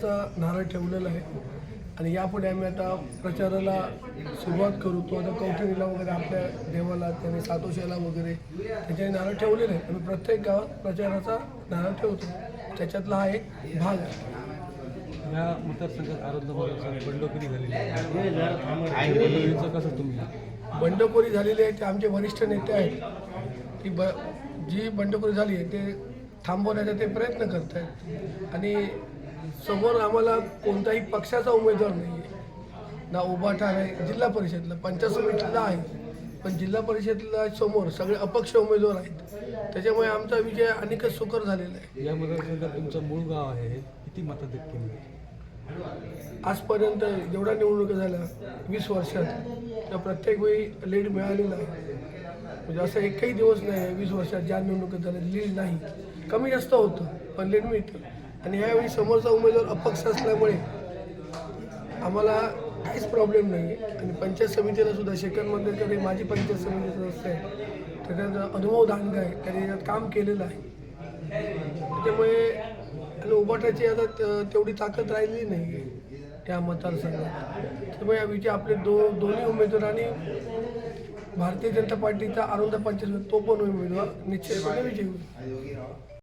चा नारळ ठेवलेला आहे आणि यापुढे आम्ही आता प्रचाराला सुरुवात करू. तो आता कौठणीला वगैरे आपल्या देवाला त्याने सातोश्याला वगैरे त्याच्याने नारळ ठेवलेले आहे. आम्ही प्रत्येक गावात प्रचाराचा नारळ ठेवतो. त्याच्यातला हा एक भाग आहे. या मतदारसंघात आरोग्य मतदारसंघात बंडखोरी झालेली आहे. बंडखोरीचं कसं तुम्ही बंडखोरी झालेली आहे ते आमचे वरिष्ठ नेते आहेत की जी बंडखोरी झाली आहे ते थांबवण्याचा ते प्रयत्न करत आहेत आणि समोर आम्हाला कोणताही पक्षाचा उमेदवार नाही आहे, ना उभाटा आहे. जिल्हा परिषदला पंचायत समितीला आहे, पण जिल्हा परिषदला समोर सगळे अपक्ष उमेदवार आहेत. त्याच्यामुळे आमचा विजय अनेकच सुकर झालेला आहे. या मतदारसंघात तुमचं मूळ गाव आहे, किती मताधिक्य? आजपर्यंत जेवढ्या निवडणुका झाल्या 20 वर्षात त्या प्रत्येक वेळी लीड मिळालेला आहे. म्हणजे असं एकही दिवस नाही 20 वर्षात ज्या निवडणुकीत झाल्या लीड नाही, कमी जास्त होतं पण लीड मिळतं. आणि यावेळी समोरचा उमेदवार अपक्ष असल्यामुळे आम्हाला काहीच प्रॉब्लेम नाही आहे. आणि पंचायत समितीला सुद्धा शेखर मंदिरकर माझी पंचायत समिती सदस्य आहे, त्याचा अनुभव दांडगा आहे, त्याने याच्यात काम केलेलं आहे. त्याच्यामुळे आणि उभाटाची आता तेवढी ताकद राहिलेली नाही आहे या मतदारसंघात. त्यामुळे या विजय आपले दोन्ही उमेदवार आणि भारतीय जनता पार्टीचा आरोग्य पंचायत तो पण उमेदवार निश्चितपणे विजयी होईल.